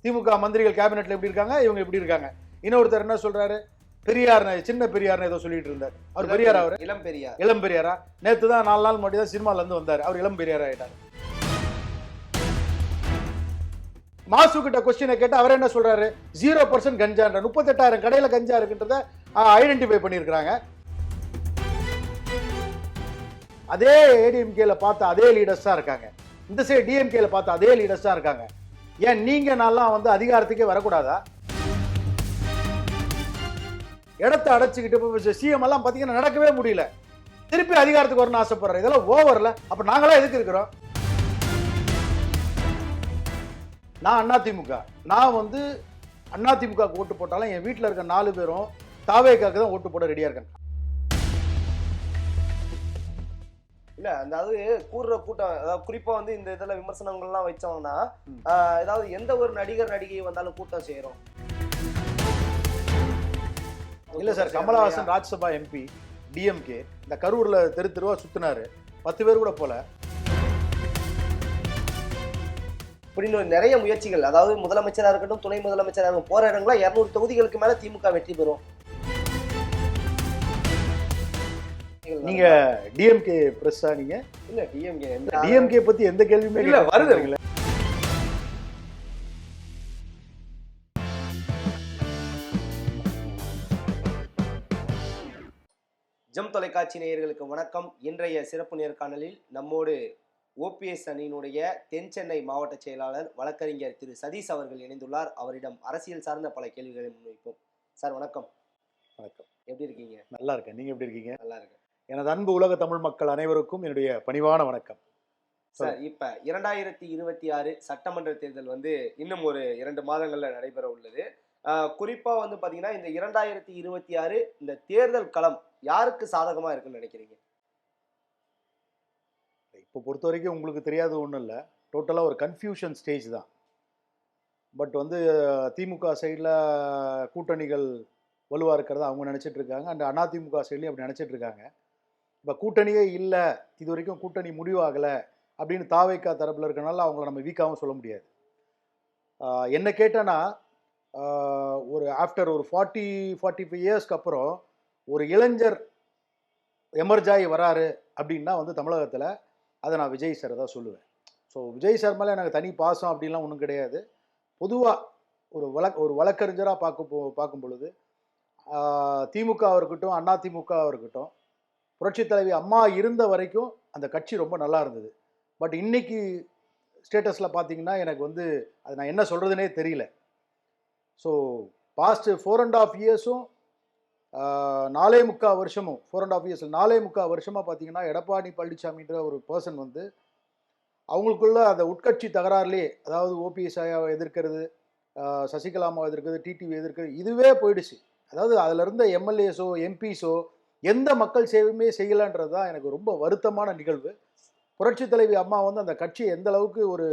திமுக மந்திரிகள் கேபினெட்ல எப்படி இருக்காங்க, இவங்க எப்படி இருக்காங்க. இன்னொருத்தர் என்ன சொல்றாரு, பெரியார் சின்ன பெரியார்னு ஏதோ சொல்லிட்டு இருந்தார். அவர் பெரியார், அவர் இளம் பெரியாரா? நேற்று தான் 4 நாள் முன்னாடி தான் சினிமால இருந்து வந்தார். அவர் இளம் பெரியார் ஆயிட்டார். மாசு கிட்ட கொஸ்டினை கேட்டு அவர் என்ன சொல்றாரு, 0% கஞ்சான்ற 38,000 கடையில கஞ்சா இருக்குன்றத ஐடென்டிஃபை பண்ணியிருக்கிறாங்க. அதே ஏடிஎம்கேல பார்த்த அதே லீடர்ஸ் தான் இருக்காங்க, இந்த சைடு டிஎம்கேல பார்த்த அதே லீடர்ஸ் தான் இருக்காங்க. ஏன் நீங்க நான்லாம் வந்து அதிகாரத்துக்கே வரக்கூடாதா? இடத்தை அடைச்சிக்கிட்டு சிஎம் எல்லாம் பாத்தீங்கன்னா நடக்கவே முடியல, திருப்பி அதிகாரத்துக்கு வரணும்னு ஆசைப்படுற. இதெல்லாம் ஓவர்ல. அப்ப நாங்களா எதுக்கு இருக்கிறோம்? நான் அதிமுக, நான் வந்து அதிமுக ஓட்டு போட்டாலும் என் வீட்டில் இருக்க 4 பேரும் தாவேக்காக்கு தான் ஓட்டு போட ரெடியா இருக்காங்க. இல்ல அதாவது கூடுற கூட்டம், அதாவது குறிப்பா வந்து இந்த இதுல விமர்சனங்கள்லாம் வச்சோம்னா, ஏதாவது எந்த ஒரு நடிகர் நடிகை வந்தாலும் கூட்டம் சேரும். இல்ல sir, Kamal Haasan Rajya Sabha MP DMK இந்த கரூர்ல தெருவா சுத்தினாரு, 10 பேர் கூட போல. இப்படின்னு நிறைய முயற்சிகள், அதாவது முதலமைச்சரா இருக்கட்டும், துணை முதலமைச்சரா இருக்கட்டும், போற இடங்களா 200 தொகுதிகளுக்கு மேல திமுக வெற்றி பெறும். நீங்க டிஎம்கே பிரஸ்ஸா? நீங்க இல்ல டிஎம்கே பத்தி எந்த கேள்வியுமே இல்ல வருது. ஜெம் தொலைக்காட்சி நேயர்களுக்கு வணக்கம். இன்றைய சிறப்பு நேர்காணலில் நம்மோடு ஓபிஎஸ் அணியினுடைய தென் சென்னை மாவட்ட செயலாளர் வழக்கறிஞர் திரு சதீஷ் அவர்கள் இணைந்துள்ளார். அவரிடம் அரசியல் சார்ந்த பல கேள்விகளை முன்வைப்போம். சார் வணக்கம். வணக்கம். எப்படி இருக்கீங்க? நல்லா இருக்கேன். நீங்க எப்படி இருக்கீங்க? நல்லா இருக்கேன். எனது அன்பு உலக தமிழ் மக்கள் அனைவருக்கும் என்னுடைய பணிவான வணக்கம். சார், இப்ப 2026 சட்டமன்ற தேர்தல் வந்து இன்னும் ஒரு 2 மாதங்கள்ல நடைபெற உள்ளது. குறிப்பா வந்து பாத்தீங்கன்னா இந்த 2026 இந்த தேர்தல் களம் யாருக்கு சாதகமா இருக்குன்னு நினைக்கிறீங்க? இப்போ பொறுத்த வரைக்கும் உங்களுக்கு தெரியாத ஒன்றும் இல்லை, டோட்டலாக ஒரு கன்ஃபியூஷன் ஸ்டேஜ் தான். பட் வந்து திமுக சைடில் கூட்டணிகள் வலுவாக இருக்கிறதா அவங்க நினச்சிட்டு இருக்காங்க, அண்ட் அதிமுக சைட்லையும் அப்படி நினச்சிட்டு இருக்காங்க. இப்போ கூட்டணியே இல்லை, இது வரைக்கும் கூட்டணி முடிவாகலை அப்படின்னு தாவேக்கா தரப்பில் இருக்கனால அவங்கள நம்ம வீக்காகவும் சொல்ல முடியாது. என்ன கேட்டேன்னா, ஒரு ஆஃப்டர் ஒரு 40-45 இயர்ஸ்க்கு அப்புறம் ஒரு இளைஞர் எமர்ஜ் ஆகி வராரு அப்படின்னா வந்து தமிழகத்தில் அதை நான் விஜய் சார் தான் சொல்லுவேன். ஸோ விஜய் சார் மேலே எனக்கு தனி பாசம் அப்படின்லாம் ஒன்றும் கிடையாது. பொதுவாக ஒரு வழக்கறிஞராக பார்க்கும் பொழுது திமுகவாக இருக்கட்டும், அதிமுகவாக இருக்கட்டும், புரட்சித் தலைவி அம்மா இருந்த வரைக்கும் அந்த கட்சி ரொம்ப நல்லா இருந்தது. பட் இன்னைக்கு ஸ்டேட்டஸில் பார்த்தீங்கன்னா எனக்கு வந்து அது நான் என்ன சொல்கிறதுனே தெரியல. ஸோ பாஸ்ட் 4.5 இயர்ஸும் 4.25 வருஷமும் 4.5 இயர்ஸ் 4.25 வருஷமாக பார்த்தீங்கன்னா எடப்பாடி பழனிசாமின்ற ஒரு பர்சன் வந்து அவங்களுக்குள்ள அந்த உட்கட்சி தகராறுலேயே, அதாவது ஓபிஎஸ் ஐயாவை எதிர்க்கிறது, சசிகலா அம்மாவை எதிர்க்கிறது, டிடிவி எதிர்க்கிறது, இதுவே போயிடுச்சு. அதாவது அதில் இருந்த எம்எல்ஏஸோ எம்பிஸோ எந்த மக்கள் சேவையுமே செய்யலைன்றது தான் எனக்கு ரொம்ப வருத்தமான நிகழ்வு. புரட்சி தலைவி அம்மா வந்து அந்த கட்சியை எந்த அளவுக்கு ஒரு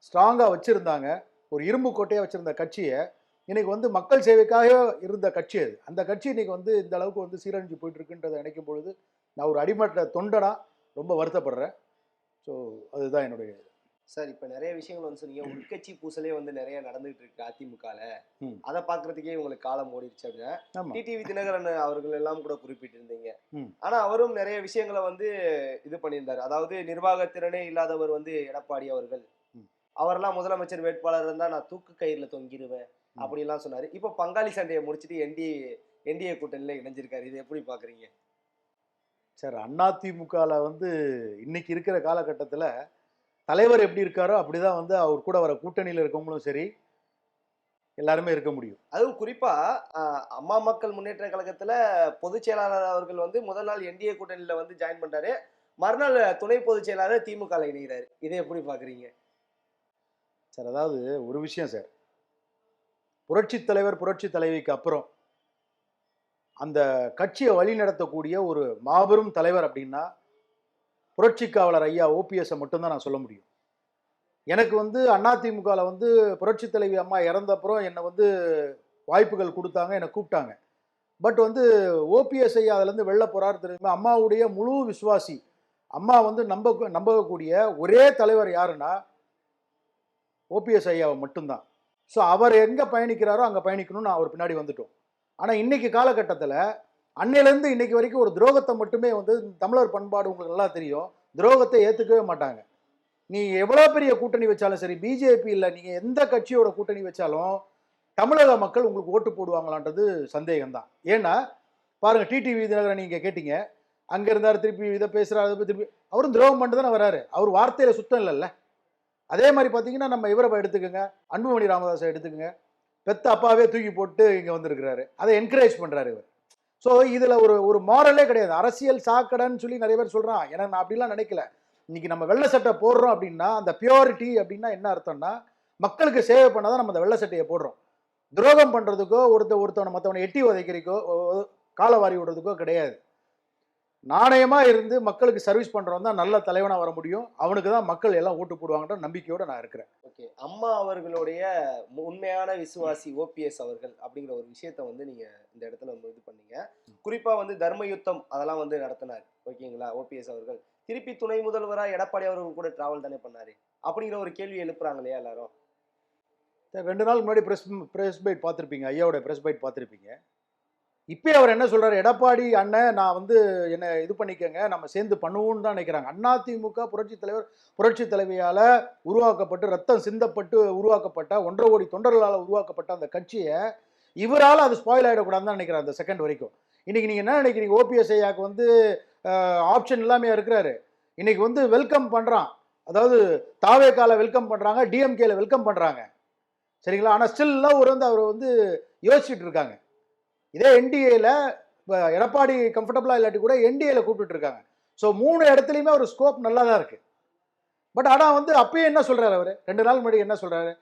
ஸ்ட்ராங்காக வச்சுருந்தாங்க, ஒரு இரும்பு கோட்டையாக வச்சுருந்த கட்சியை இன்னைக்கு வந்து மக்கள் சேவைக்காக இருந்த கட்சி அது. அந்த கட்சி இன்னைக்கு வந்து இந்த அளவுக்கு வந்து சீரழிஞ்சு போயிட்டு இருக்குன்றதை நினைக்கும் பொழுது நான் ஒரு அடிமட்ட தொண்டனா ரொம்ப வருத்தப்படுறேன். ஸோ அதுதான் என்னுடைய. சார், இப்ப நிறைய விஷயங்கள் வந்து சொன்னீங்க. உட்கட்சி பூசலே வந்து நிறைய நடந்துகிட்டு இருக்கு அதிமுகல. அதை பாக்குறதுக்கே உங்களுக்கு காலம் ஓடிடுச்சு அப்படின்னா டிடிவி தினகரன் அவர்கள் எல்லாம் கூட குறிப்பிட்டிருந்தீங்க. ஆனா அவரும் நிறைய விஷயங்களை வந்து இது பண்ணியிருந்தாரு. அதாவது நிர்வாகத்திறனே இல்லாதவர் வந்து எடப்பாடி அவர்கள், அவரெல்லாம் முதலமைச்சர் வேட்பாளர் இருந்தா நான் தூக்கு கயிறுல தொங்கிடுவேன் அப்படிலாம் சொன்னாரு. இப்போ பங்காளி சண்டையை முடிச்சுட்டு என்டிஏ கூட்டணியில இணைஞ்சிருக்காரு. இது எப்படி பாக்குறீங்க சார்? அதிமுகல வந்து இன்னைக்கு இருக்கிற காலகட்டத்தில் தலைவர் எப்படி இருக்காரோ அப்படிதான் வந்து அவர் கூட வர கூட்டணியில் இருக்கவங்களும் சரி எல்லாருமே இருக்க முடியும். அதுவும் குறிப்பா அம்மா மக்கள் முன்னேற்ற கழகத்துல பொதுச் செயலாளர் அவர்கள் வந்து முதல் நாள் என்டிஏ கூட்டணியில வந்து ஜாயின் பண்றாரு, மறுநாள் துணை பொதுச் செயலாளர் திமுக இணைகிறாரு. இதை எப்படி பாக்குறீங்க சார்? அதாவது ஒரு விஷயம் சார், புரட்சி தலைவர் புரட்சி தலைவிக்கு அப்புறம் அந்த கட்சியை வழி நடத்தக்கூடிய ஒரு மாபெரும் தலைவர் அப்படின்னா புரட்சி காவலர் ஐயா ஓபிஎஸ் மட்டும்தான் நான் சொல்ல முடியும். எனக்கு வந்து அதிமுகவில் வந்து புரட்சி தலைவி அம்மா இறந்தப்புறம் என்னை வந்து வாய்ப்புகள் கொடுத்தாங்க, என்னை கூப்பிட்டாங்க. பட் வந்து ஓபிஎஸ் ஐயா அதுலேருந்து வெளில போகிறாரு தெரியுமா? அம்மாவுடைய முழு விசுவாசி, அம்மா வந்து நம்பக்கூடிய ஒரே தலைவர் யாருன்னா ஓபிஎஸ் ஐயாவை மட்டும்தான். ஸோ அவர் எங்கே பயணிக்கிறாரோ அங்கே பயணிக்கணும்னு அவர் பின்னாடி வந்துட்டோம். ஆனால் இன்னைக்கு காலகட்டத்தில் அன்னையிலேருந்து இன்னைக்கு வரைக்கும் ஒரு துரோகத்தை மட்டுமே வந்து தமிழர் பண்பாடு உங்களுக்கு நல்லா தெரியும், துரோகத்தை ஏற்றுக்கவே மாட்டாங்க. நீ எவ்வளோ பெரிய கூட்டணி வச்சாலும் சரி, பிஜேபி இல்லை, நீங்கள் எந்த கட்சியோட கூட்டணி வச்சாலும் தமிழக மக்கள் உங்களுக்கு ஓட்டு போடுவாங்களான்றது சந்தேகம்தான். ஏன்னா பாருங்கள், டிடிவி தினகரன் நீங்கள் கேட்டீங்க, அங்கே இருந்தார், திருப்பி இதை பேசுகிறார், திருப்பி அவரும் துரோகம் பண்ணிட்டு தானே வராரு, அவர் வார்த்தையில் சுத்தம் இல்லைல்ல. அதே மாதிரி பார்த்தீங்கன்னா நம்ம இவரை எடுத்துக்கோங்க, அன்புமணி ராமதாஸை எடுத்துக்கோங்க, பெத்த அப்பாவே தூக்கி போட்டு இங்கே வந்திருக்கிறாரு, அதை என்கரேஜ் பண்ணுறாரு இவர். ஸோ இதில் ஒரு மாரலே கிடையாது, அரசியல் சாக்கடைன்னு சொல்லி நிறைய பேர் சொல்கிறான். எனக்கு நான் அப்படிலாம் நினைக்கல. இன்னைக்கு நம்ம வெள்ளை சட்டை போடுறோம் அப்படின்னா அந்த பியூரிட்டி அப்படின்னா என்ன அர்த்தம்னா, மக்களுக்கு சேவை பண்ணாதான் நம்ம அந்த வெள்ளை சட்டையை போடுறோம். துரோகம் பண்ணுறதுக்கோ ஒருத்தவனை மற்றவனை எட்டி உதைக்கிறதுக்கோ காலவாரி விடுறதுக்கோ கிடையாது. நாணயமாக இருந்து மக்களுக்கு சர்வீஸ் பண்ணுறவன் தான் நல்ல தலைவனாக வர முடியும். அவனுக்கு தான் மக்கள் எல்லாம் ஓட்டு போடுவாங்கன்ற நம்பிக்கையோடு நான் இருக்கிறேன். ஓகே, அம்மா அவர்களுடைய உண்மையான விசுவாசி ஓபிஎஸ் அவர்கள் அப்படிங்கிற ஒரு விஷயத்த வந்து நீங்கள் இந்த இடத்துல இது பண்ணீங்க. குறிப்பாக வந்து தர்ம யுத்தம் அதெல்லாம் வந்து நடத்தினார், ஓகேங்களா? ஓபிஎஸ் அவர்கள் திருப்பி துணை முதல்வராக எடப்பாடி அவர்கள் கூட டிராவல் தானே பண்ணார் அப்படிங்கிற ஒரு கேள்வி எழுப்புறாங்க இல்லையா எல்லாரும்? 2 நாள் முன்னாடி ப்ரெஸ் பைட் பார்த்துருப்பீங்க, ஐயாவோட ப்ரெஸ் பைட் பார்த்துருப்பீங்க. இப்போ அவர் என்ன சொல்கிறார், எடப்பாடி அண்ணன் நான் வந்து என்னை இது பண்ணிக்கங்க, நம்ம சேர்ந்து பண்ணுவோம்னு தான் நினைக்கிறாங்க. அதிமுக புரட்சி தலைவியால் உருவாக்கப்பட்டு ரத்தம் சிந்தப்பட்டு உருவாக்கப்பட்ட 1.5 கோடி தொண்டர்களால் உருவாக்கப்பட்ட அந்த கட்சியை இவரால் அது ஸ்பாயில் ஆகிடக்கூடாதுன்னு தான் நினைக்கிறார் அந்த செகண்ட் வரைக்கும். இன்றைக்கி நீங்கள் என்ன நினைக்கிறீங்க, ஓபிஎஸ் ஐயாவுக்கு வந்து ஆப்ஷன் இல்லாமல் இருக்கிறாரு. இன்றைக்கி வந்து வெல்கம் பண்ணுறான், அதாவது தாவேக்கால வெல்கம் பண்ணுறாங்க, டிஎம்கேல வெல்கம் பண்ணுறாங்க, சரிங்களா? ஆனால் ஸ்டில்லாம் அவர் வந்து யோசிச்சுட்டு இருக்காங்க. இதே என்டிஏல எடப்பாடி கம்ஃபர்டபுளாக இல்லாட்டி கூட என்டிஏல கூப்பிட்டு இருக்காங்க. ஸோ 3 இடத்துலையுமே ஒரு ஸ்கோப் நல்லா தான் இருக்குது. பட் ஆனால் வந்து அப்பயே என்ன சொல்கிறார் அவர், 2 நாள் முன்னாடி என்ன சொல்கிறாரு,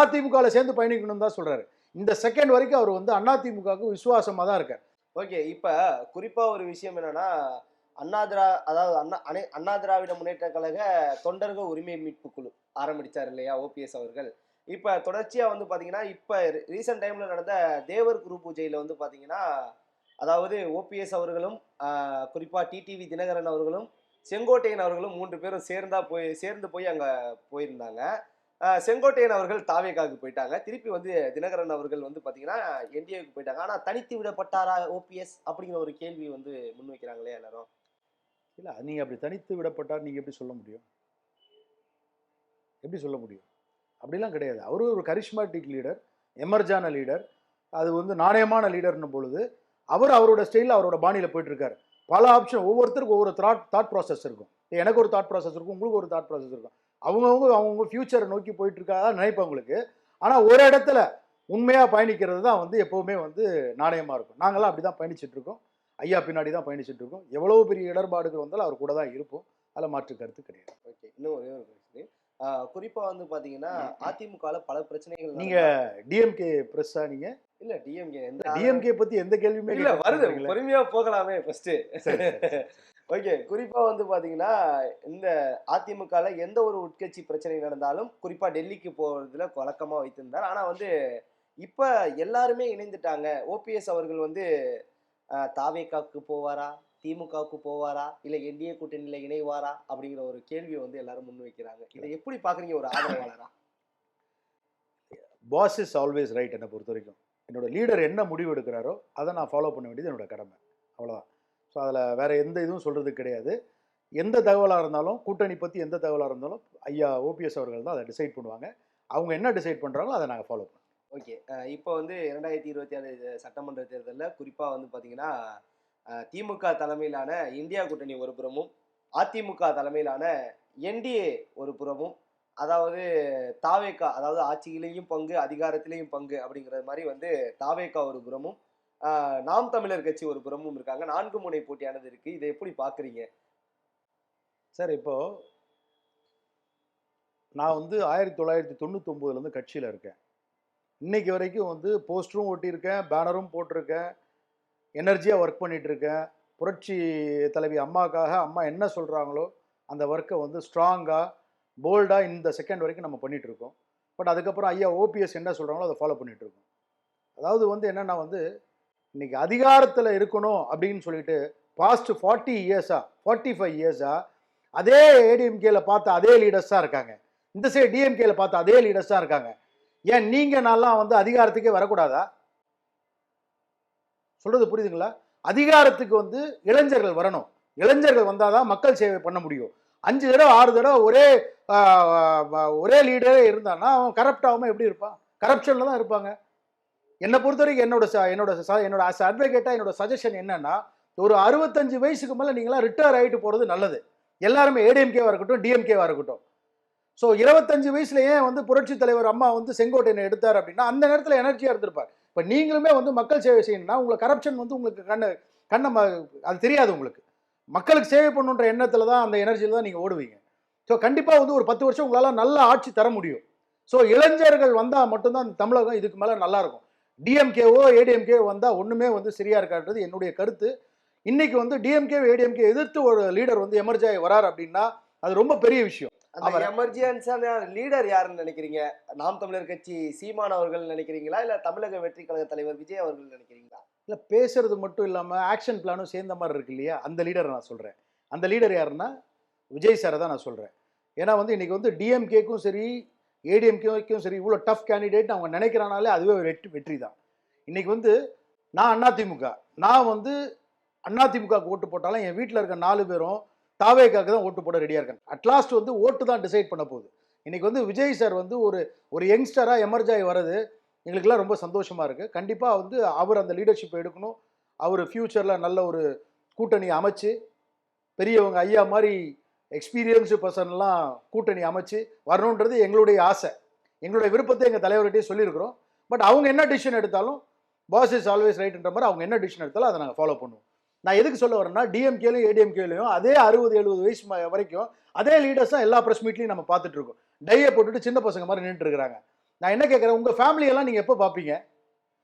அதிமுகவில் சேர்ந்து பயணிக்கணும்னு தான் சொல்கிறாரு. இந்த செகண்ட் வரைக்கும் அவர் வந்து அதிமுகவுக்கு விசுவாசமாக தான் இருக்கார். ஓகே, இப்போ குறிப்பாக ஒரு விஷயம் என்னன்னா, அண்ணா திராவிட முன்னேற்ற கழக தொண்டர்கள் உரிமை மீட்பு குழு ஆரம்பிச்சார் இல்லையா ஓபிஎஸ் அவர்கள். இப்போ தொடர்ச்சியாக வந்து பார்த்தீங்கன்னா, இப்போ ரீசெண்ட் டைமில் நடந்த தேவர் குரு பூஜையில் வந்து பார்த்தீங்கன்னா, அதாவது ஓபிஎஸ் அவர்களும் குறிப்பாக டிடிவி தினகரன் அவர்களும் செங்கோட்டையன் அவர்களும் 3 பேரும் சேர்ந்து போய் அங்கே போயிருந்தாங்க. செங்கோட்டையன் அவர்கள் தாவேகாவுக்கு போயிட்டாங்க, திருப்பி வந்து தினகரன் அவர்கள் வந்து பார்த்தீங்கன்னா என்டிஏவுக்கு போயிட்டாங்க. ஆனால் தனித்து விடப்பட்டாரா ஓபிஎஸ் அப்படிங்கிற ஒரு கேள்வி வந்து முன்வைக்கிறாங்களே எல்லாரும். இல்லை, நீங்கள் அப்படி தனித்து விடப்பட்டார் நீங்கள் எப்படி சொல்ல முடியும்? அப்படிலாம் கிடையாது. அவரு ஒரு கரிஷ்மாட்டிக் லீடர், எமர்ஜான லீடர், அது வந்து நாணயமான லீடர்னும் பொழுது அவரோட ஸ்டைலில் அவரோட பாணியில் போயிட்டுருக்காரு. பல ஆப்ஷன், ஒவ்வொருத்தருக்கும் ஒவ்வொரு தாட் ப்ராசஸ் இருக்கும். எனக்கு ஒரு தாட் ப்ராசஸ் இருக்கும், உங்களுக்கு ஒரு தாட் ப்ராசஸ் இருக்கும். அவங்கவுங்க ஃப்யூச்சரை நோக்கி போயிட்டுருக்காதா நினைப்பவங்களுக்கு. ஆனால் ஒரு இடத்துல உண்மையாக பயணிக்கிறது தான் வந்து எப்போவுமே வந்து நாணயமாக இருக்கும். நாங்களாம் அப்படி தான் பயணிச்சுட்ருக்கோம், ஐயா பின்னாடி தான் பயணிச்சுட்ருக்கோம். எவ்வளோ பெரிய இடர்பாடுகள் வந்தாலும் அவர் கூட தான் இருப்போம், அதில் மாற்று கருத்து கிடையாது. ஓகே, இன்னும் ஒரே ஒரு பிரச்சனை, குறிப்பாக வந்து பார்த்தீங்கன்னா அதிமுகவில் பல பிரச்சனைகள். நீங்கள் டிஎம்கே ப்ரெஸ்ஸா? நீங்கள் இல்லை டிஎம்கே பற்றி எந்த கேள்வியுமே இல்லை, வருது, பொறுமையாக போகலாமே ஃபஸ்ட்டு. ஓகே, குறிப்பாக வந்து பார்த்தீங்கன்னா இந்த அதிமுகவில் எந்த ஒரு உட்கட்சி பிரச்சனை நடந்தாலும் குறிப்பாக டெல்லிக்கு போகிறதுல வழக்கமாக வைத்திருந்தார். ஆனால் வந்து இப்போ எல்லாருமே இணைந்துட்டாங்க. ஓபிஎஸ் அவர்கள் வந்து தாவேகாவுக்கு போவாரா, திமுகவுக்கு போவாரா, இல்லை என்டிஏ கூட்டணியில் இணைவாரா அப்படிங்கிற ஒரு கேள்வியை வந்து எல்லாரும் முன் வைக்கிறாங்க. இதை எப்படி பார்க்குறீங்க ஒரு ஆதரவாளரா? Boss is always right. என்னை பொறுத்த வரைக்கும் என்னோட லீடர் என்ன முடிவு எடுக்கிறாரோ அதை நான் ஃபாலோ பண்ண வேண்டியது என்னோட கடமை, அவ்வளோதான். ஸோ அதில் வேறு எந்த இதுவும் சொல்கிறது கிடையாது. எந்த தகவலாக இருந்தாலும், கூட்டணி பற்றி எந்த தகவலாக இருந்தாலும் ஐயா ஓபிஎஸ் அவர்கள் தான் அதை டிசைட் பண்ணுவாங்க. அவங்க என்ன டிசைட் பண்ணுறாங்களோ அதை நாங்கள் ஃபாலோ பண்ணுவோம். ஓகே, இப்போ வந்து 2026 சட்டமன்ற தேர்தலில் குறிப்பாக வந்து பார்த்தீங்கன்னா திமுக தலைமையிலான இந்தியா கூட்டணி ஒரு புறமும், அதிமுக தலைமையிலான என்டிஏ ஒரு புறமும், அதாவது தாவேகா, அதாவது ஆட்சியிலையும் பங்கு அதிகாரத்திலையும் பங்கு அப்படிங்கிறது மாதிரி வந்து தாவேகா ஒரு புறமும், நாம் தமிழர் கட்சி ஒரு புறமும் இருக்காங்க. 4 முனை போட்டியானது இருக்கு. இதை எப்படி பாக்குறீங்க சார்? இப்போ நான் வந்து 1999 கட்சியில் இருக்கேன். இன்னைக்கு வரைக்கும் வந்து போஸ்டரும் ஒட்டியிருக்கேன், பேனரும் போட்டிருக்கேன், எனர்ஜியாக ஒர்க் பண்ணிட்டு இருக்கேன். புரட்சி தலைவி அம்மாக்காக அம்மா என்ன சொல்கிறாங்களோ அந்த ஒர்க்கை வந்து ஸ்ட்ராங்காக போல்டாக இந்த செகண்ட் வரைக்கும் நம்ம பண்ணிகிட்ருக்கோம். பட் அதுக்கப்புறம் ஐயா ஓபிஎஸ் என்ன சொல்கிறாங்களோ அதை ஃபாலோ பண்ணிகிட்ருக்கோம். அதாவது வந்து என்னென்னா வந்து இன்றைக்கி அதிகாரத்தில் இருக்கணும் அப்படின்னு சொல்லிட்டு பாஸ்ட் 40 இயர்ஸாக 45 இயர்ஸாக அதே ஏடிஎம்கேல பார்த்த அதே லீடர்ஸ் தான் இருக்காங்க, இந்த சைடு டிஎம்கேல பார்த்த அதே லீடர்ஸ் தான் இருக்காங்க. ஏன் நீங்க நான்லாம் வந்து அதிகாரத்துக்கே வரக்கூடாதா? சொல்றது புரியுதுங்களா? அதிகாரத்துக்கு வந்து இளைஞர்கள் வரணும். இளைஞர்கள் வந்தாதான் மக்கள் சேவை பண்ண முடியும். 5 தடவை 6 தடவை ஒரே லீடரே இருந்தான்னா அவன் கரப்ட் ஆகாம எப்படி இருப்பான்? கரப்ஷன்ல தான் இருப்பாங்க. என்னை பொறுத்த வரைக்கும் என்னோட அட்வொகேட்டா என்னோட சஜஷன் என்னன்னா, ஒரு 65 வயசுக்கு மேல நீங்களாம் ரிட்டையர் ஆகிட்டு போறது நல்லது. எல்லாருமே ஏடிஎம்கேவா இருக்கட்டும், டிஎம்கேவா இருக்கட்டும். ஸோ 25 வயசுல ஏன் வந்து புரட்சி தலைவர் அம்மா வந்து செங்கோட்டையனை எடுத்தார் அப்படின்னா, அந்த நேரத்தில் எனர்ஜியா இருந்திருப்பார். இப்போ நீங்களுமே வந்து மக்கள் சேவை செய்யணும்னா உங்களுக்கு கரப்ஷன் வந்து உங்களுக்கு கண்ணை அது தெரியாது உங்களுக்கு. மக்களுக்கு சேவை பண்ணுன்ற எண்ணத்துல தான், அந்த எனர்ஜியில தான் நீங்க ஓடுவீங்க. ஸோ கண்டிப்பா வந்து ஒரு 10 வருஷம் உங்களால நல்ல ஆட்சி தர முடியும். ஸோ இளைஞர்கள் வந்தா மட்டும்தான் இந்த தமிழகம் இதுக்கு மேல நல்லா இருக்கும். டிஎம்கேவோ ஏடிஎம்கேவோ வந்தா ஒண்ணுமே வந்து சரியா இருக்கான்றது என்னுடைய கருத்து. இன்னைக்கு வந்து டிஎம்கே ஏடிஎம்கே எதிர்த்து ஒரு லீடர் வந்து எமர்ஜ் ஆகி வரார் அப்படின்னா அது ரொம்ப பெரிய விஷயம். அந்த எமர்ஜென்சியான லீடர் யாருன்னு நினைக்கிறீங்க? நாம் தமிழர் கட்சி சீமான் அவர்கள் நினைக்கிறீங்களா, இல்ல தமிழக வெற்றி கழக தலைவர் விஜய் அவர்கள் நினைக்கிறீங்களா? இல்ல பேசுறது மட்டும் இல்லாம ஆக்ஷன் பிளானும் சேர்ந்த மாதிரி இருக்கு இல்லையா? அந்த லீடர் நான் சொல்றேன். அந்த லீடர் யாருன்னா விஜய் சாரை தான் நான் சொல்றேன். ஏன்னா வந்து இன்னைக்கு வந்து டிஎம்கேக்கும் சரி ஏடிஎம்கேக்கும் சரி இவ்வளோ டஃப் கேண்டிடேட் அவங்க நினைக்கிறானாலே அதுவே ஒரு வெற்றி தான். இன்னைக்கு வந்து நான் வந்து அதிமுக ஓட்டு போட்டாலும் என் வீட்டில் இருக்க 4 பேரும் தாவேக்காக்கு தான் ஓட்டு போட ரெடியாக இருக்காங்க. அட்லாஸ்ட் வந்து ஓட்டு தான் டிசைட் பண்ண போகுது. இன்னைக்கு வந்து விஜய் சார் வந்து ஒரு யங்ஸ்டராக எமர்ஜ் ஆகி வர்றது எங்களுக்கெல்லாம் ரொம்ப சந்தோஷமா இருக்கு. கண்டிப்பாக வந்து அவர் அந்த லீடர்ஷிப் எடுக்கணும். அவர் ஃபியூச்சரில் நல்ல ஒரு கூட்டணி அமைச்சு பெரியவங்க ஐயா மாதிரி எக்ஸ்பீரியன்ஸு பர்சன்லாம் கூட்டணி அமைச்சு வரணுன்றது எங்களுடைய ஆசை, எங்களுடைய விருப்பத்தை எங்கள் தலைவர்கிட்டே சொல்லியிருக்கிறோம். பட் அவங்க என்ன டிசிஷன் எடுத்தாலும் பாஸ் இஸ் ஆல்வேஸ் ரைட்ன்ற மாதிரி அவங்க என்ன டிசிஷன் எடுத்தாலும் அதை நாங்கள் ஃபாலோ பண்ணுவோம். நான் எதுக்கு சொல்ல வரேன்னா, டிஎம்கேலையும் ஏடிஎம்கேலையும் அதே 60-70 வயசு வரைக்கும் அதே லீடர்ஸ் தான் எல்லா ப்ரெஸ் மீட்லையும் நம்ம பார்த்துட்டு இருக்கோம். டையை போட்டுட்டு சின்ன பசங்க மாதிரி நின்றுட்டு இருக்கிறாங்க. நான் என்ன கேட்குறேன், உங்கள் ஃபேமிலியெல்லாம் நீங்கள் எப்போ பார்ப்பீங்க?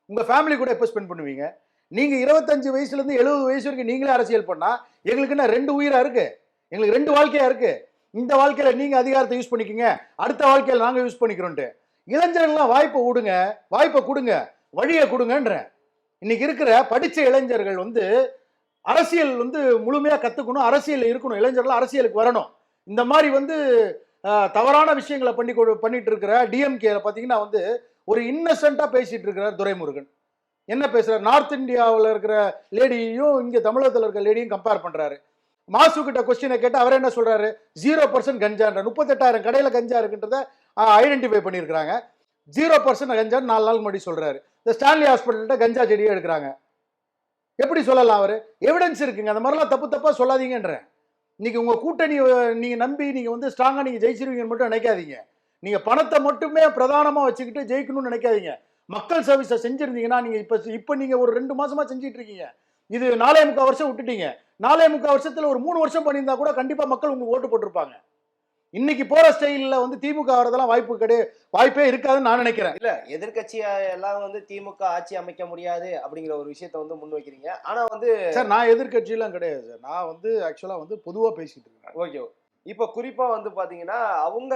உங்கள் ஃபேமிலி கூட எப்போ ஸ்பெண்ட் பண்ணுவீங்க? நீங்கள் 25 வயசுலேருந்து 70 வயசு வரைக்கும் நீங்களே அரசியல் பண்ணால் எங்களுக்கு என்ன 2 உயிராக இருக்குது? எங்களுக்கு 2 வாழ்க்கையாக இருக்குது. இந்த வாழ்க்கையில் நீங்கள் அதிகாரத்தை யூஸ் பண்ணிக்கிங்க, அடுத்த வாழ்க்கையில் நாங்கள் யூஸ் பண்ணிக்கிறோன்ட்டு. இளைஞர்கள்லாம் வாய்ப்பை விடுங்க, வாய்ப்பை கொடுங்க, வழியை கொடுங்கன்றேன். இன்னைக்கு இருக்கிற படித்த இளைஞர்கள் வந்து அரசியல் வந்து முழுமையாக கற்றுக்கணும், அரசியல் இருக்கணும், இளைஞர்கள் அரசியலுக்கு வரணும். இந்த மாதிரி வந்து தவறான விஷயங்களை பண்ணிட்டு இருக்கிற டிஎம்கே பார்த்தீங்கன்னா வந்து ஒரு இன்னசென்ட்டாக பேசிட்டு இருக்கிறார் துரைமுருகன். என்ன பேசுறாரு, நார்த் இந்தியாவில் இருக்கிற லேடியையும் இங்கே தமிழகத்தில் இருக்கிற லேடியும் கம்பேர் பண்ணுறாரு. மாசு கிட்ட கொஸ்டினை கேட்டு அவர் என்ன சொல்றாரு, 0% கஞ்சான்ற 38,000 கடையில் கஞ்சா இருக்குன்றத ஐடென்டிஃபை பண்ணியிருக்கிறாங்க. 0% கஞ்சான்னு 4 நாள் முன்னாடி சொல்றாரு. இந்த ஸ்டான்லி ஹாஸ்பிட்டல்கிட்ட கஞ்சா செடியை எடுக்கிறாங்க. எப்படி சொல்லலாம்? அவர் எவிடன்ஸ் இருக்குங்க. அந்த மாதிரிலாம் தப்பா சொல்லாதீங்கன்றேன். இன்னைக்கு உங்க கூட்டணி நீங்க நம்பி நீங்க வந்து ஸ்ட்ராங்கா நீங்க ஜெயிச்சிருவீங்கன்னு மட்டும் நினைக்காதீங்க. நீங்க பணத்தை மட்டுமே பிரதானமா வச்சுக்கிட்டு ஜெயிக்கணும்னு நினைக்காதீங்க. மக்கள் சர்வீஸை செஞ்சிருந்தீங்கன்னா நீங்க இப்ப நீங்க ஒரு 2 மாசமா செஞ்சிட்டு இருக்கீங்க. இது 4.25 வருஷம் விட்டுட்டீங்க. 4.25 வருஷத்துல ஒரு 3 வருஷம் பண்ணியிருந்தா கூட கண்டிப்பா மக்கள் உங்களுக்கு ஓட்டு போட்டிருப்பாங்க. இன்னைக்கு போற ஸ்டைல்ல வந்து திமுக வரதெல்லாம் வாய்ப்பே இருக்காதுன்னு நான் நினைக்கிறேன். இல்ல எதிர்கட்சியா எல்லாம் வந்து திமுக ஆட்சி அமைக்க முடியாது அப்படிங்கிற ஒரு விஷயத்த வந்து முன் வைக்கிறீங்க. ஆனா வந்து சார் நான் எதிர்கட்சியெல்லாம் கிடையாது சார். நான் வந்து ஆக்சுவலா வந்து பொதுவா பேசிட்டு இருக்கேன். ஓகே. இப்ப குறிப்பா வந்து பாத்தீங்கன்னா அவங்க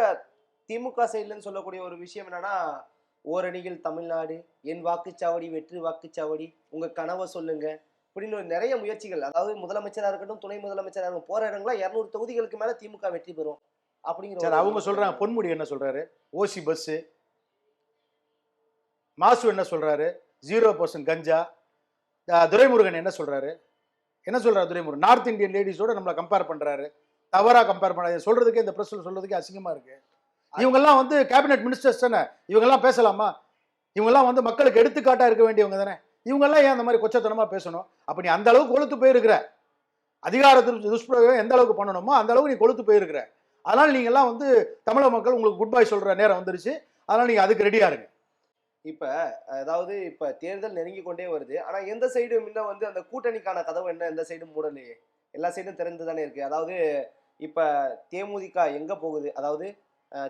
திமுக சைட்லன்னு சொல்லக்கூடிய ஒரு விஷயம் என்னன்னா, ஓரணியில் தமிழ்நாடு, என் வாக்குச்சாவடி வெற்றி வாக்குச்சாவடி, உங்க கனவை சொல்லுங்க அப்படின்னு நிறைய முயற்சிகள். அதாவது முதலமைச்சரா இருக்கட்டும், துணை முதலமைச்சரா இருக்கட்டும், போற இடங்களா 200 தொகுதிகளுக்கு மேல திமுக வெற்றி பெறும் அப்படிங்கிற. சார் அவங்க சொல்றாங்க. பொன்முடி என்ன சொல்றாரு, ஓசி பஸ். மாசு என்ன சொல்றாரு, 0% கஞ்சா. துரைமுருகன் என்ன சொல்றாரு துரைமுருகன் நார்த் இந்தியன் லேடிஸோட நம்மளை கம்பேர் பண்றாரு. தவறா கம்பேர் பண்ண சொல்றதுக்கு இந்த பிரஸ்ல சொல்றதுக்கு அசிங்கமா இருக்கு. இவங்கெல்லாம் வந்து கேபினெட் மினிஸ்டர்ஸ் தானே, இவங்கெல்லாம் பேசலாமா? இவங்கெல்லாம் வந்து மக்களுக்கு எடுத்துக்காட்டா இருக்க வேண்டியவங்க தானே. இவங்கெல்லாம் ஏன் அந்த மாதிரி கொச்சத்தனமா பேசணும்? அப்ப நீ அந்த அளவுக்கு கொளுத்து போயிருக்கிற, அதிகாரத்தில் துஷ்பிரயோகம் எந்த அளவுக்கு பண்ணணுமோ அந்த அளவுக்கு நீ கொளுத்து போயிருக்கிற. அதனால நீங்க எல்லாம் வந்து தமிழக மக்கள் உங்களுக்கு குட் பை சொல்ற நேரம் வந்துருச்சு. அதனால நீங்க அதுக்கு ரெடியா இருங்க. இப்ப அதாவது இப்ப தேர்தல் நெருங்கி கொண்டே வருது. ஆனா எந்த சைடு முன்ன வந்து அந்த கூட்டணிக்கான கதவு என்ன, எந்த சைடும் மூடலையே, எல்லா சைடும் திறந்து தானே இருக்கு. அதாவது இப்ப தேமுதிக எங்க போகுது, அதாவது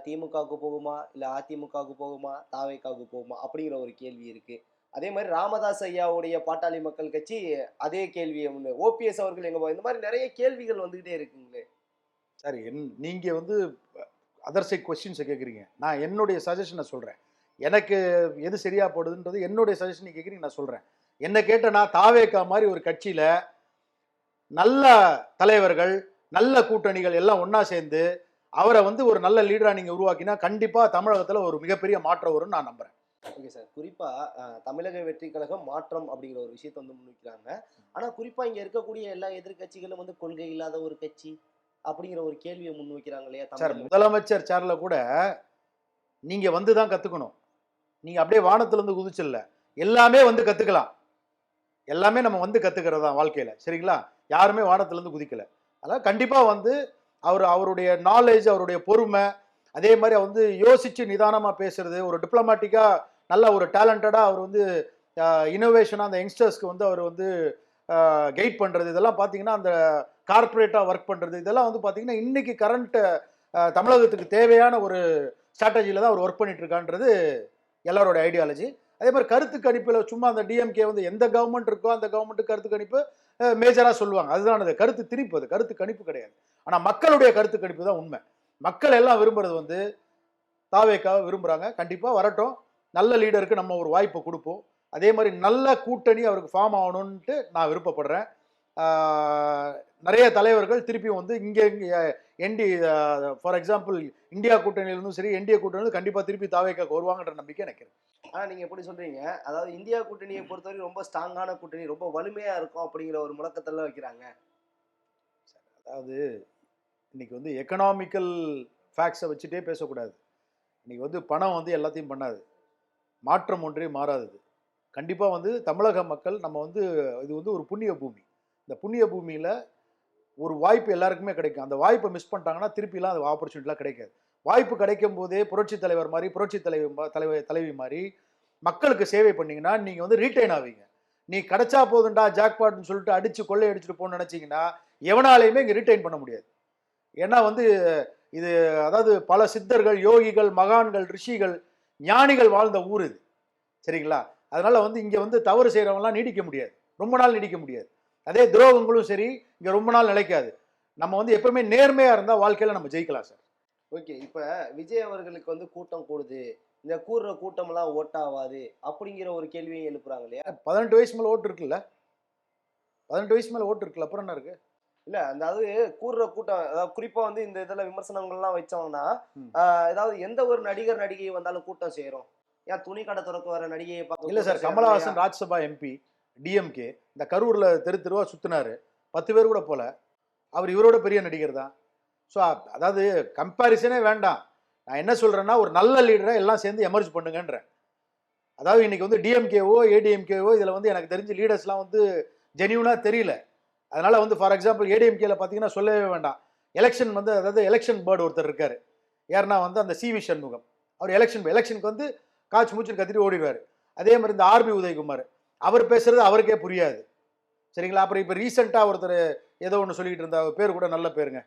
திமுகவுக்கு போகுமா இல்ல அதிமுகவுக்கு போகுமா தாவேக்காவுக்கு போகுமா அப்படிங்கிற ஒரு கேள்வி இருக்கு. அதே மாதிரி ராமதாஸ் ஐயாவுடைய பாட்டாளி மக்கள் கட்சி அதே கேள்வியை முன்னு, ஓபிஎஸ் அவர்கள் எங்க போகும், இந்த மாதிரி நிறைய கேள்விகள் வந்துகிட்டே இருக்குங்களே. சரி, நீங்க வந்து அதர் சைட் கொஸ்டின்ஸை கேட்குறீங்க. நான் என்னுடைய சஜஷனை சொல்றேன். எனக்கு எது சரியா போடுதுன்றது என்னுடைய சஜஷன் கேட்குறீங்க, நான் சொல்றேன். என்ன கேட்டனா தாவேக்கா மாதிரி ஒரு கட்சியில நல்ல தலைவர்கள் நல்ல கூட்டணிகள் எல்லாம் ஒன்னா சேர்ந்து அவரை வந்து ஒரு நல்ல லீடரா நீங்க உருவாக்கினா கண்டிப்பா தமிழகத்துல ஒரு மிகப்பெரிய மாற்றம் வரும்னு நான் நம்புறேன். Okay sir. குறிப்பா தமிழக வெற்றி கழகம் மாற்றம் அப்படிங்கிற ஒரு விஷயத்தை வந்து முன்வைக்கிறாங்க. ஆனா குறிப்பா இங்க இருக்கக்கூடிய எல்லா எதிர்க்கட்சிகளும் வந்து கொள்கை இல்லாத ஒரு கட்சி அப்படிங்கிற ஒரு கேள்வியை முன்வைக்கிறாங்க இல்லையா? சார், முதலமைச்சர் சேர்ல கூட நீங்க வந்து தான் கத்துக்கணும். நீங்க அப்படியே வானத்துல இருந்து குதிச்சிடல. எல்லாமே வந்து கத்துக்கலாம். எல்லாமே நம்ம வந்து கத்துக்கிறது தான் வாழ்க்கையில. சரிங்களா? யாருமே வானத்துல இருந்து குதிக்கல. அதனால கண்டிப்பா வந்து அவருடைய நாலேஜ், அவருடைய பொறுமை, அதே மாதிரி வந்து யோசிச்சு நிதானமா பேசுறது, ஒரு டிப்ளமேட்டிக்கா நல்ல ஒரு டேலண்டடா அவர் வந்து இனோவேஷனா அந்த யங்ஸ்டர்ஸ்க்கு வந்து அவர் வந்து கைட் பண்றது, இதெல்லாம் பார்த்தீங்கன்னா அந்த கார்ப்பரேட்டா ஒர்க் பண்றது, இதெல்லாம் வந்து பார்த்தீங்கன்னா இன்னைக்கு கரண்ட் தமிழகத்துக்கு தேவையான ஒரு ஸ்ட்ராட்டஜியில தான் அவர் ஒர்க் பண்ணிட்டு இருக்கான்றது எல்லாரோட ஐடியாலஜி. அதே மாதிரி கருத்து கணிப்புல சும்மா அந்த டிஎம்கே வந்து எந்த கவர்மெண்ட் இருக்கோ அந்த கவர்மெண்ட் கருத்து கணிப்பு மேஜரா சொல்லுவாங்க. அதுதான் அது கருத்து திணிப்பு, அது கருத்து கணிப்பு கிடையாது. ஆனா மக்களுடைய கருத்து கணிப்பு தான் உண்மை. மக்கள் எல்லாம் விரும்புறது வந்து தாவேக்காவை விரும்புறாங்க. கண்டிப்பா வரட்டும். நல்ல லீடருக்கு நம்ம ஒரு வாய்ப்பை கொடுப்போம். அதே மாதிரி நல்ல கூட்டணி அவருக்கு ஃபார்ம் ஆகணும்ன்ட்டு நான் விருப்பப்படுறேன். நிறைய தலைவர்கள் திருப்பியும் வந்து இங்கே என்டி ஃபார் எக்ஸாம்பிள் இந்தியா கூட்டணியிலிருந்தும் சரி, என்டிஏ கூட்டணியிலும் கண்டிப்பா திருப்பி தாவேக்காக்கு வருவாங்கன்ற நம்பிக்கை எனக்கு இருக்கு. ஆனா நீங்க எப்படி சொல்றீங்க? அதாவது இந்தியா கூட்டணியை பொறுத்தவரை ரொம்ப ஸ்ட்ராங்கான கூட்டணி, ரொம்ப வலிமையா இருக்கும் அப்படிங்கிற ஒரு முழக்கத்தெல்லாம் வைக்கிறாங்க. அதாவது இன்னைக்கு வந்து எக்கனாமிக்கல் ஃபேக்ட்ஸை வச்சுட்டே பேசக்கூடாது. இன்னைக்கு வந்து பணம் வந்து எல்லாத்தையும் பண்ணாது. மாற்றம் ஒன்றே மாறாதது. கண்டிப்பா வந்து தமிழக மக்கள் நம்ம வந்து இது வந்து ஒரு புண்ணிய பூமி. இந்த புண்ணிய பூமியில ஒரு வாய்ப்பு எல்லாருக்குமே கிடைக்கும். அந்த வாய்ப்பை மிஸ் பண்ணிட்டாங்கன்னா திருப்பிலாம் அது ஆப்பர்ச்சுனிட்டிலாம் கிடைக்காது. வாய்ப்பு கிடைக்கும் போதே புரட்சி தலைவர் மாதிரி, புரட்சி தலைவி மாதிரி மக்களுக்கு சேவை பண்ணீங்கன்னா நீங்க வந்து ரீட்டைன் ஆவீங்க. நீ கிடைச்சா போதுண்டா ஜாக்பாட்னு சொல்லிட்டு அடிச்சு கொள்ளை அடிச்சுட்டு போகணும்னு நினைச்சீங்கன்னா எவனாலையுமே இங்க ரீட்டைன் பண்ண முடியாது. ஏன்னா வந்து இது அதாவது பல சித்தர்கள், யோகிகள், மகான்கள், ரிஷிகள், ஞானிகள் வாழ்ந்த ஊர் இது. சரிங்களா? அதனால வந்து இங்க வந்து தவறு செய்யறவங்கலாம் நீடிக்க முடியாது. ரொம்ப நாள் நீடிக்க முடியாது. அதே துரோகங்களும் சரி இங்க ரொம்ப நாள் நிலைக்காது. நம்ம வந்து எப்பவுமே நேர்மையா இருந்தா வாழ்க்கையில நம்ம ஜெயிக்கலாம் சார். ஓகே. இப்ப விஜய் அவர்களுக்கு வந்து கூட்டம் கூடுது. இந்த கூடுற கூட்டம் எல்லாம் ஓட்டாவாது அப்படிங்கிற ஒரு கேள்வியை எழுப்புறாங்க இல்லையா? 18 வயசு மேல ஓட்டு இருக்குல்ல? 18 வயசு மேல ஓட்டு இருக்குல்ல, அப்புறம் என்ன இருக்கு? இல்ல அதாவது கூடுற கூட்டம், அதாவது குறிப்பா வந்து இந்த இதுல விமர்சனங்கள்லாம் வச்சோம்னா, ஏதாவது எந்த ஒரு நடிகர் நடிகை வந்தாலும் கூட்டம் சேரும். ஏன் துணி கடை திறக்க வர நடிகையை பார்க்க இல்ல sir, Kamal Haasan Rajya Sabha MP DMK இந்த கரூர்ல தெரு தெருவா சுத்தினாரு. 10 பேர் கூட போல. அவர் இவரோட பெரிய நடிகர் தான். ஸோ அதாவது கம்பேரிசனே வேண்டாம். நான் என்ன சொல்றேன்னா ஒரு நல்ல லீடரை எல்லாம் சேர்ந்து எமர்ஜ் பண்ணுங்கன்றேன். அதாவது இன்னைக்கு வந்து டிஎம்கேவோ ஏடிஎம்கேவோ இதுல வந்து எனக்கு தெரிஞ்ச லீடர்ஸ்லாம் வந்து ஜெனியூனா தெரியல. அதனால வந்து ஃபார் எக்ஸாம்பிள் ஏடிஎம்கேல பார்த்தீங்கன்னா சொல்லவே வேண்டாம். எலெக்ஷன் வந்து அதாவது எலெக்ஷன் பேர்டு ஒருத்தர் இருக்காரு. யாருன்னா வந்து அந்த சி வி சண்முகம். அவர் எலெக்ஷனுக்கு வந்து காய்ச்சி மூச்சுன்னு கத்திட்டு ஓடிடுவார். அதே மாதிரி இந்த ஆர்பி உதயகுமார், அவர் பேசுறது அவருக்கே புரியாது. சரிங்களா? அப்புறம் இப்போ ரீசெண்டாக ஒருத்தர் ஏதோ ஒன்று சொல்லிட்டு இருந்தார், பேர் கூட நல்ல பேருங்க,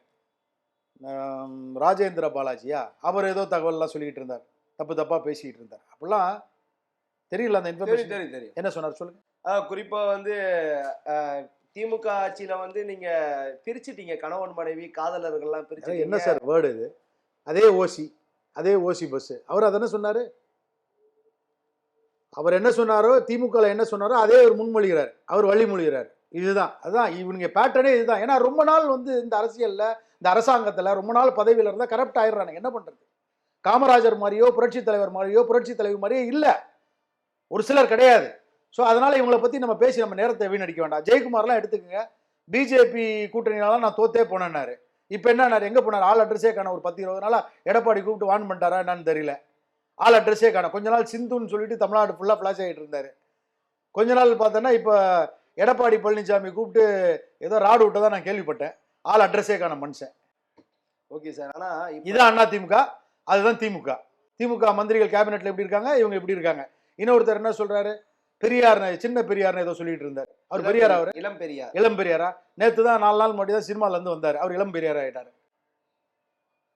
ராஜேந்திர பாலாஜியா, அவர் ஏதோ தகவல்லாம் சொல்லிட்டு இருந்தார், தப்பா பேசிட்டு இருந்தார். அப்படிலாம் தெரியல அந்த இன்ஃபர்மேஷன். தெரியும். என்ன சொன்னார் சொல்லுங்க. குறிப்பா வந்து திமுக ஆட்சியில வந்து நீங்க பிரிச்சுட்டீங்க, கணவன் மனைவி காதலர்கள்லாம் பிரிச்சு. என்ன சார் வேர்டு இது? அதே ஓசி பஸ். அவர் அதென்ன சொன்னாரு? அவர் என்ன சொன்னாரோ, திமுக என்ன சொன்னாரோ அதே அவர் முன்மொழிகிறார், அவர் வழிமொழிகிறார். இதுதான் அதான் இவனுங்க பேட்டர்னே இதுதான். ஏன்னா ரொம்ப நாள் வந்து இந்த அரசியல்ல இந்த அரசாங்கத்துல ரொம்ப நாள் பதவியில இருந்தா கரப்ட் ஆயிடுறாங்க. என்ன பண்றது? காமராஜர் மாதிரியோ புரட்சி தலைவர் மாதிரியோ புரட்சி தலைவர் மாதிரியோ இல்ல, ஒரு சிலர் கிடையாது. ஸோ அதனால இவங்களை பத்தி நம்ம பேசி நம்ம நேரத்தை வீணடிக்க வேண்டாம். ஜெயக்குமார்லாம் எடுத்துக்கங்க, பிஜேபி கூட்டணினால நான் தோத்தே போனேன்னாரு. இப்போ என்ன எங்க போனார்? ஆள் அட்ரஸே காண. ஒரு 10-20 நாளா எடப்பாடி கூப்பிட்டு வான் பண்ணிட்டாரா என்னன்னு தெரியல. ஆள் அட்ரஸே காண. கொஞ்ச நாள் சிந்துன்னு சொல்லிட்டு தமிழ்நாடு ஃபுல்லா ஃபிளாஷ் ஆகிட்டு இருந்தாரு. கொஞ்ச நாள் பார்த்தோன்னா இப்போ எடப்பாடி பழனிசாமி கூப்பிட்டு ஏதோ ராடு விட்டதான் நான் கேள்விப்பட்டேன். ஆள் அட்ரஸே காண மனுஷன். Okay sir. ஆனா இதான் அண்ணா திமுக, அதுதான் திமுக. திமுக மந்திரிகள் கேபினெட்ல எப்படி இருக்காங்க, இவங்க எப்படி இருக்காங்க. இன்னொருத்தர் என்ன சொல்றாரு, பெரியார், சின்ன பெரியார்னு ஏதோ சொல்லிட்டு இருந்தார். அவர் பெரியார், அவர் இளம் பெரியாரா? நேற்று தான் 4 நாள் மட்டும் தான் சினிமால இருந்து வந்தார், அவர் இளம் பெரியார் ஆயிட்டாரு.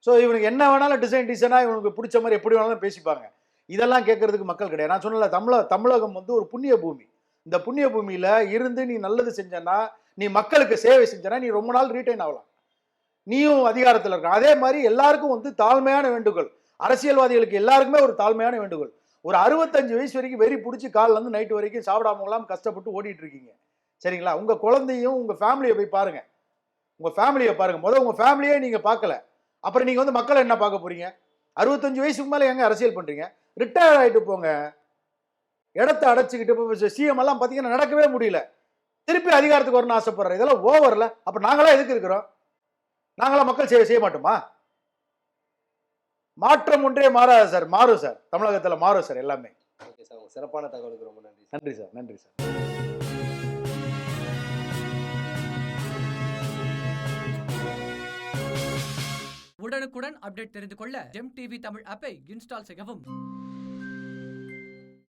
ஸோ இவனுக்கு என்ன வேணாலும் டிசைனா இவனுக்கு பிடிச்ச மாதிரி எப்படி வேணாலும் பேசிப்பாங்க. இதெல்லாம் கேட்கறதுக்கு மக்கள் கிடையாது. நான் சொன்னல, தமிழகம் வந்து ஒரு புண்ணிய பூமி. இந்த புண்ணிய பூமியில இருந்து நீ நல்லது செஞ்சனா, நீ மக்களுக்கு சேவை செஞ்சனா, நீ ரொம்ப நாள் ரீட்டைன் ஆகலாம். நீயும் அதிகாரத்தில் இருக்க. அதே மாதிரி எல்லாருக்கும் வந்து தாழ்மையான வேண்டுகோள். அரசியல்வாதிகளுக்கு எல்லாருக்குமே ஒரு தாழ்மையான வேண்டுகோள். ஒரு 65 வயசு வரைக்கும் வெறி பிடிச்சி காலில் இருந்து நைட்டு வரைக்கும் சாப்பிடாமலாம் கஷ்டப்பட்டு ஓடிட்டு இருக்கீங்க. சரிங்களா? உங்க குழந்தையும் உங்க ஃபேமிலியை போய் பாருங்க. உங்க ஃபேமிலியை பாருங்க. முதல்ல உங்க ஃபேமிலியே நீங்க பார்க்கல. அப்புறம் நீங்கள் வந்து மக்களை என்ன பார்க்க போறீங்க? 65 வயசுக்கு மேலே எங்க அரசியல் பண்ணுறீங்க? ரிட்டையர் ஆகிட்டு போங்க. இடத்த அடைச்சிக்கிட்டு இப்போ சிஎம் எல்லாம் பார்த்தீங்கன்னா நடக்கவே முடியல. திருப்பி அதிகாரத்துக்கு வரணும்னு ஆசைப்படுற, இதெல்லாம் ஓவர்ல. அப்போ நாங்களாம் எதுக்கு இருக்கிறோம்? நாங்களாம் மக்கள் செய்ய மாட்டோமா? மாற்றம் ஒன்றே மாறாது சார். மாறும் சார், தமிழகத்தில் மாறும் சார் எல்லாமே. ஓகே சார், உங்க சிறப்பான தகவலுக்கு ரொம்ப நன்றி. நன்றி சார், நன்றி சார். உடனுக்குடன் அப்டேட் தெரிந்து கொள்ள ஜெம் டிவி தமிழ் ஆப்பை இன்ஸ்டால் செய்யவும்.